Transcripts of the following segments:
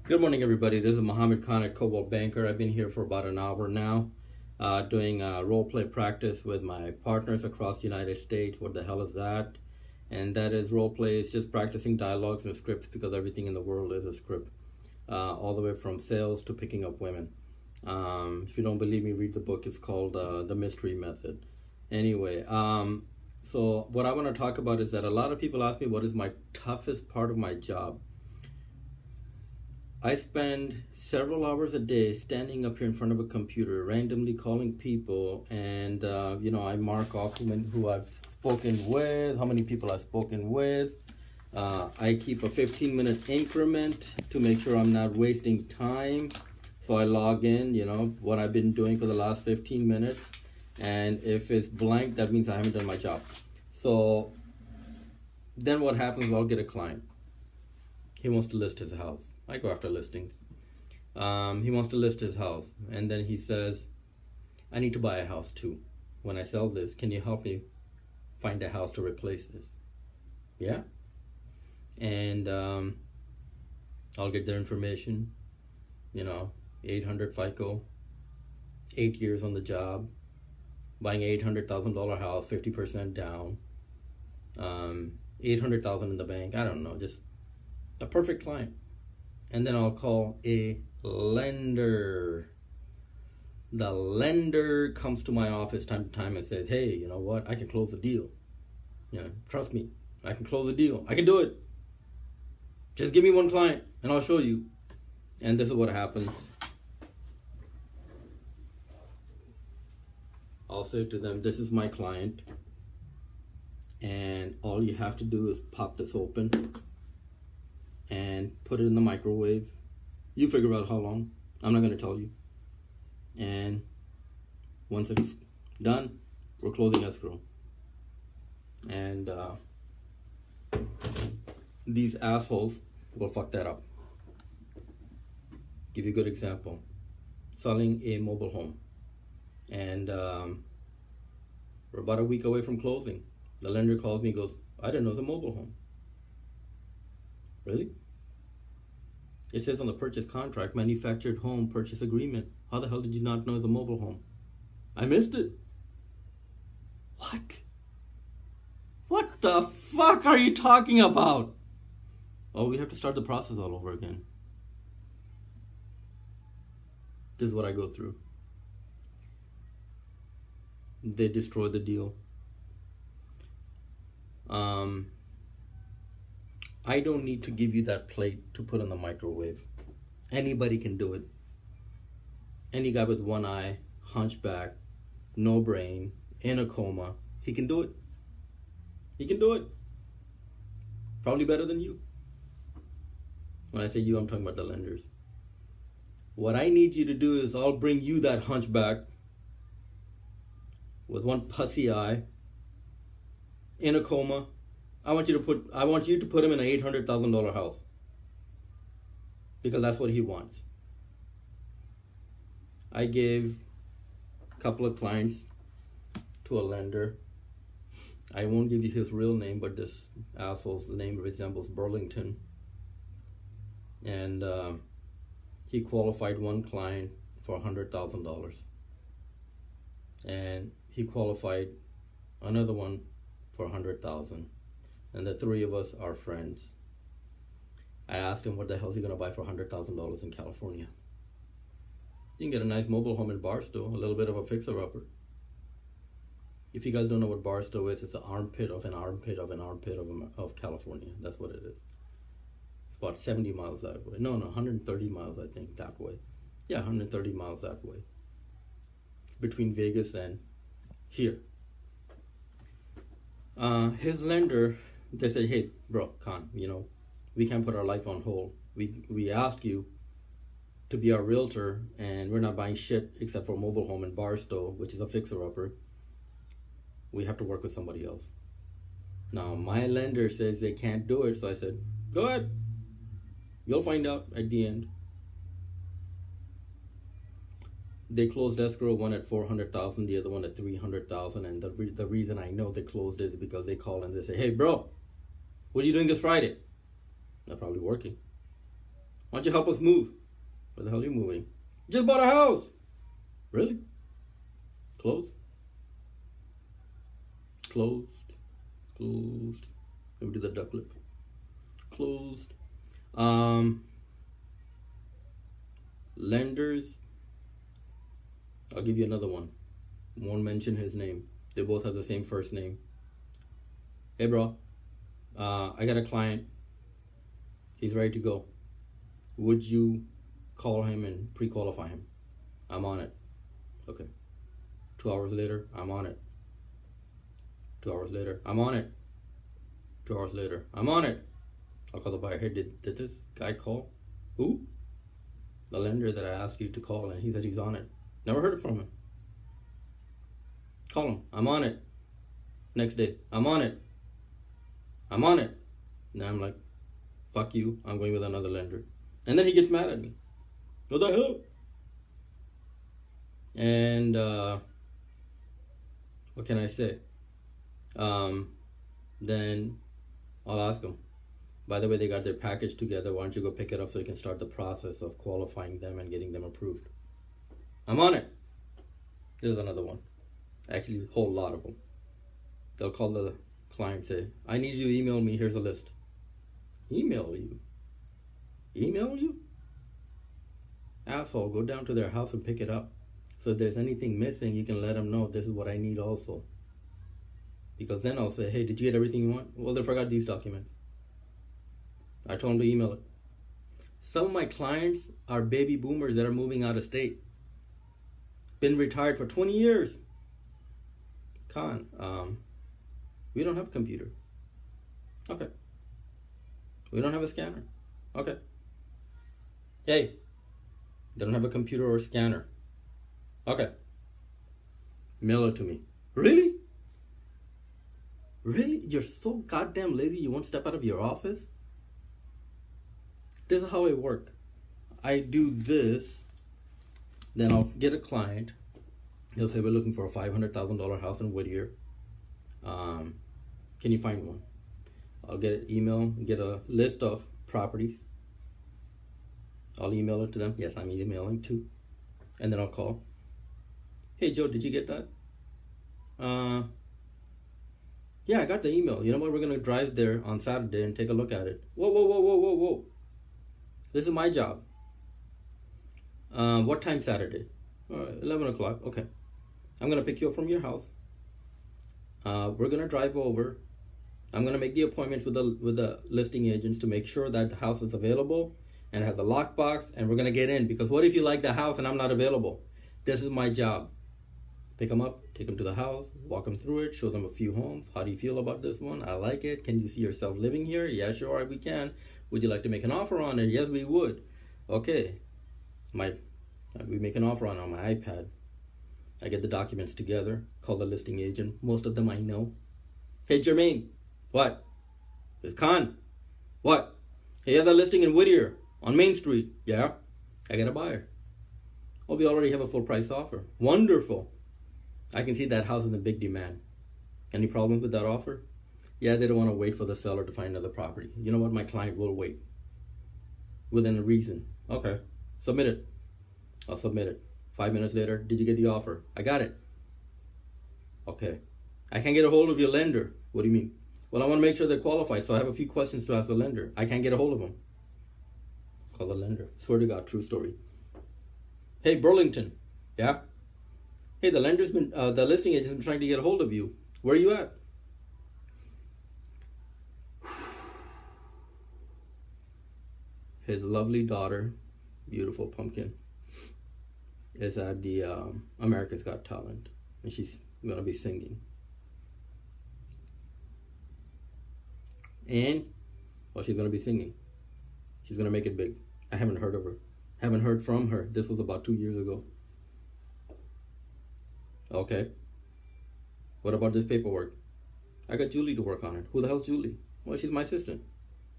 Good morning, everybody. This is Mohammed Khan at Cobalt Banker. I've been here for about an hour now, doing role play practice with my partners across the United States. What the hell is that? And that is role play. It's just practicing dialogues and scripts because everything in the world is a script, all the way from sales to picking up women. If you don't believe me, read the book. It's called The Mystery Method. Anyway, so what I want to talk about is that a lot of people ask me what is my toughest part of my job. I spend several hours a day standing up here in front of a computer, randomly calling people, and I mark off who I've spoken with, how many people I've spoken with. I keep a 15-minute increment to make sure I'm not wasting time. So I log in, what I've been doing for the last 15 minutes, and if it's blank, that means I haven't done my job. So then what happens is I'll get a client. He wants to list his house. I go after listings. He wants to list his house, and then he says, I need to buy a house too. When I sell this, can you help me find a house to replace this? Yeah. And I'll get their information, 800 FICO, 8 years on the job, buying $800,000 house, 50% down, $800,000 in the bank. I don't know, just a perfect client. And then I'll call a lender. The lender comes to my office time to time and says, hey, you know what? I can close the deal. Trust me, I can close the deal. I can do it. Just give me one client and I'll show you. And this is what happens. I'll say to them, this is my client. And all you have to do is pop this open and put it in the microwave. You figure out how long. I'm not going to tell you. And once it's done, we're closing escrow. And these assholes will fuck that up. Give you a good example. Selling a mobile home. And we're about a week away from closing. The lender calls me and goes, I didn't know it's a mobile home. Really? It says on the purchase contract, manufactured home purchase agreement. How the hell did you not know it's a mobile home? I missed it. What? What the fuck are you talking about? Oh, we have to start the process all over again. This is what I go through. They destroy the deal. I don't need to give you that plate to put in the microwave. Anybody can do it. Any guy with one eye, hunchback, no brain, in a coma, he can do it. He can do it. Probably better than you. When I say you, I'm talking about the lenders. What I need you to do is I'll bring you that hunchback with one pussy eye, in a coma. I want you to put him in an $800,000 house. Because that's what he wants. I gave a couple of clients to a lender. I won't give you his real name, but this asshole's name resembles Burlington. And he qualified one client for $100,000. And he qualified another one for $100,000. And the three of us are friends. I asked him what the hell is he going to buy for $100,000 in California. You can get a nice mobile home in Barstow, a little bit of a fixer-upper. If you guys don't know what Barstow is, it's an armpit of an armpit of an armpit of California. That's what it is. It's about 70 miles that way. No, 130 miles, I think, that way. Yeah, 130 miles that way. It's between Vegas and here. His lender, they said, hey, bro, Khan, we can't put our life on hold. We asked you to be our realtor, and we're not buying shit except for a mobile home in Barstow, which is a fixer-upper. We have to work with somebody else. Now, my lender says they can't do it, so I said, go ahead. You'll find out at the end. They closed escrow, one at $400,000, the other one at $300,000, and the reason I know they closed it is because they call and they say, hey, bro, what are you doing this Friday? They're probably working. Why don't you help us move? Where the hell are you moving? Just bought a house. Really? Closed? Closed. Closed. Let me do the duck lip. Closed. Lenders. I'll give you another one. Won't mention his name. They both have the same first name. Hey, bro. I got a client. He's ready to go. Would you call him and pre-qualify him? I'm on it. Okay. 2 hours later, I'm on it. 2 hours later, I'm on it. 2 hours later, I'm on it. I'll call the buyer. Hey, did this guy call? Who? The lender that I asked you to call, and he said he's on it. Never heard from him. Call him. I'm on it. Next day, I'm on it. I'm on it. And I'm like, fuck you. I'm going with another lender. And then he gets mad at me. What the hell? And what can I say? Then I'll ask him, by the way, they got their package together. Why don't you go pick it up so you can start the process of qualifying them and getting them approved? I'm on it. There's another one. Actually, a whole lot of them. They'll call the client, say, I need you to email me. Here's a list. Email you? Email you? Asshole, go down to their house and pick it up. So if there's anything missing, you can let them know this is what I need also. Because then I'll say, hey, did you get everything you want? Well, they forgot these documents. I told them to email it. Some of my clients are baby boomers that are moving out of state. Been retired for 20 years. Khan, we don't have a computer. Okay. We don't have a scanner. Okay. Hey, they don't have a computer or a scanner. Okay. Mail it to me. Really? Really? You're so goddamn lazy you won't step out of your office? This is how I work. I do this, then I'll get a client. He'll say, we're looking for a $500,000 house in Whittier. Can you find one? I'll get an email, get a list of properties. I'll email it to them. Yes, I'm emailing too. And then I'll call. Hey, Joe, did you get that? Yeah, I got the email. You know what? We're going to drive there on Saturday and take a look at it. Whoa. This is my job. What time Saturday? 11 o'clock. Okay. I'm going to pick you up from your house. We're going to drive over. I'm going to make the appointments with the listing agents to make sure that the house is available and has a lockbox, and we're going to get in. Because what if you like the house and I'm not available? This is my job. Pick them up, take them to the house, walk them through it, show them a few homes. How do you feel about this one? I like it. Can you see yourself living here? Yeah, sure, we can. Would you like to make an offer on it? Yes, we would. Okay. We make an offer on my iPad. I get the documents together, call the listing agent. Most of them I know. Hey, Jermaine. What? It's Khan. What? He has a listing in Whittier on Main Street. Yeah. I got a buyer. Well, we already have a full price offer. Wonderful. I can see that house is in big demand. Any problems with that offer? Yeah, they don't want to wait for the seller to find another property. You know what? My client will wait. Within a reason. Okay. Submit it. I'll submit it. 5 minutes later, did you get the offer? I got it. Okay. I can't get a hold of your lender. What do you mean? Well, I want to make sure they're qualified, so I have a few questions to ask the lender. I can't get a hold of them. Call the lender. Swear to God, true story. Hey, Burlington. Yeah? Hey, the listing agent's been trying to get a hold of you. Where are you at? His lovely daughter, beautiful pumpkin, is at the America's Got Talent, and she's going to be singing. And, well, she's going to be singing. She's going to make it big. I haven't heard of her. Haven't heard from her. This was about 2 years ago. Okay. What about this paperwork? I got Julie to work on it. Who the hell's Julie? Well, she's my assistant.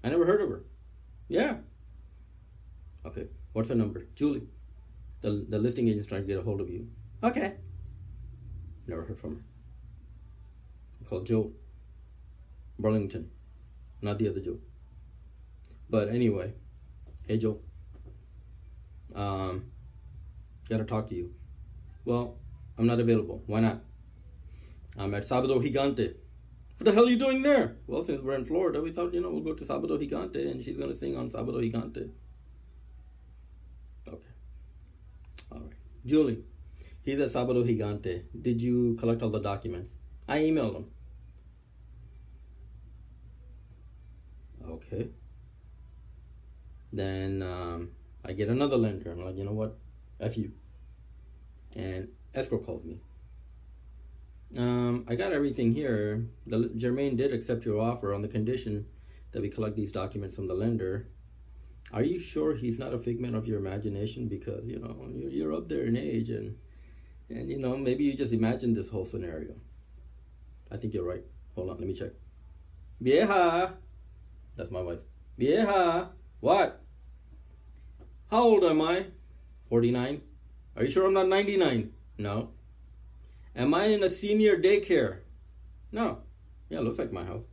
I never heard of her. Yeah. Okay. What's her number? Julie. The listing agent's trying to get a hold of you. Okay. Never heard from her. I called Joe. Burlington. Not the other Joe. But anyway. Hey, Joe. Gotta talk to you. Well, I'm not available. Why not? I'm at Sabado Gigante. What the hell are you doing there? Well, since we're in Florida, we thought, we'll go to Sabado Gigante and she's going to sing on Sabado Gigante. Okay. All right. Julie, he's at Sabado Gigante. Did you collect all the documents? I emailed him. Okay. Then I get another lender. I'm like, you know what? F you. And escrow called me. I got everything here. Jermaine did accept your offer on the condition that we collect these documents from the lender. Are you sure he's not a figment of your imagination? Because, you're up there in age and maybe you just imagined this whole scenario. I think you're right. Hold on, let me check. Vieja. That's my wife. Vieja. What? How old am I? 49. Are you sure I'm not 99? No. Am I in a senior daycare? No. Yeah, looks like my house.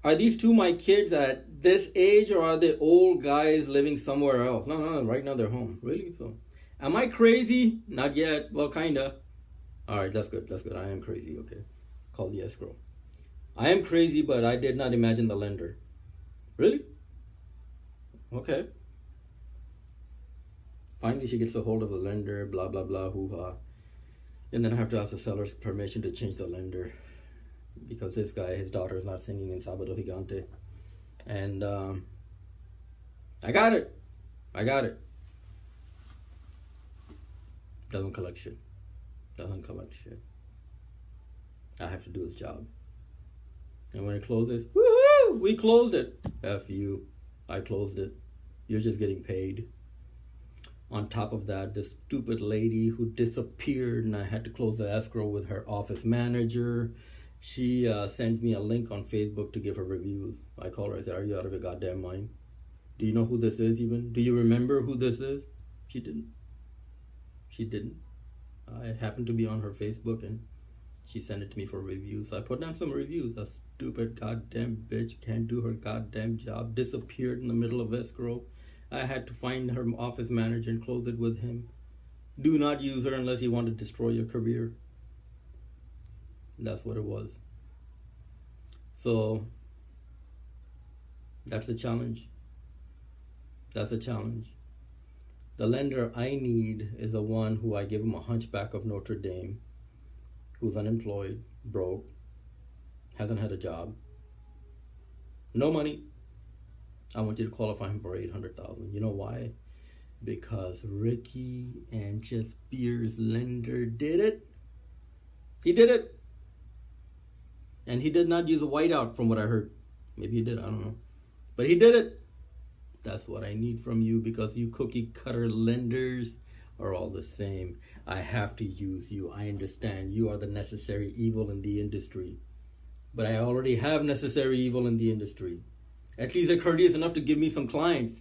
Are these two my kids at this age, or are they old guys living somewhere else? No, right now they're home. Really? So, am I crazy? Not yet. Well, kinda. All right, that's good. I am crazy. Okay. Call the escrow. I am crazy, but I did not imagine the lender. Really? Okay. Finally, she gets a hold of the lender, blah, blah, blah, hoo-ha. And then I have to ask the seller's permission to change the lender. Because this guy, his daughter is not singing in Sabado Gigante. And I got it. Doesn't collect shit. I have to do his job. And when it closes, woohoo! We closed it. F you. I closed it. You're just getting paid. On top of that, this stupid lady who disappeared and I had to close the escrow with her office manager. She sends me a link on Facebook to give her reviews. I call her, I said, are you out of your goddamn mind? Do you know who this is even? Do you remember who this is? She didn't. I happened to be on her Facebook and she sent it to me for reviews. So I put down some reviews. A stupid goddamn bitch can't do her goddamn job. Disappeared in the middle of escrow. I had to find her office manager and close it with him. Do not use her unless you want to destroy your career. That's what it was. So, that's a challenge. The lender I need is the one who I give him a hunchback of Notre Dame, who's unemployed, broke, hasn't had a job, no money. I want you to qualify him for $800,000. You know why? Because Ricky and Spears' lender did it. He did it. And he did not use a whiteout from what I heard. Maybe he did, I don't know. But he did it. That's what I need from you, because you cookie cutter lenders are all the same. I have to use you. I understand you are the necessary evil in the industry. But I already have necessary evil in the industry. At least they're courteous enough to give me some clients.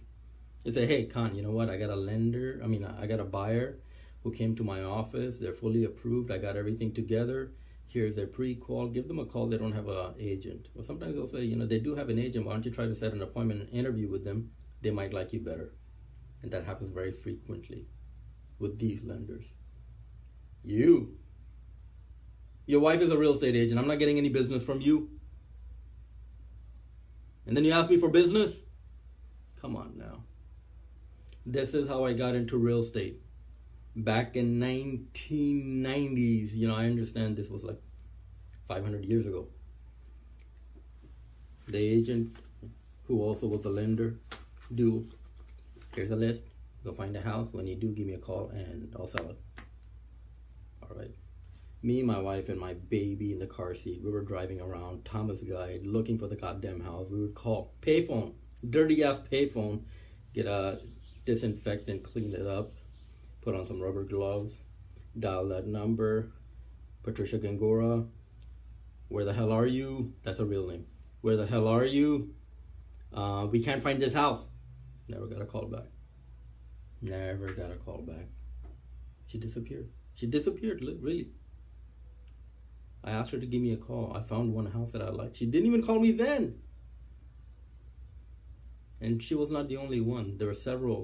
They say, hey, Khan, you know what? I got a buyer who came to my office. They're fully approved. I got everything together. Here's their pre-call. Give them a call. They don't have an agent. Well, sometimes they'll say, they do have an agent. Why don't you try to set an appointment and interview with them? They might like you better. And that happens very frequently with these lenders. Your wife is a real estate agent. I'm not getting any business from you. And then you ask me for business? Come on now. This is how I got into real estate. Back in 1990s, I understand this was like 500 years ago. The agent, who also was a lender, here's a list. Go find a house. When you do, give me a call and I'll sell it. All right. Me, my wife, and my baby in the car seat, we were driving around Thomas Guide looking for the goddamn house. We would call payphone, dirty ass payphone, get a disinfectant, clean it up, put on some rubber gloves, dial that number. Patricia Gangora, where the hell are you? That's a real name. Where the hell are you? We can't find this house. Never got a call back. She disappeared, really. I asked her to give me a call. I found one house that I liked. She didn't even call me then. And she was not the only one. There were several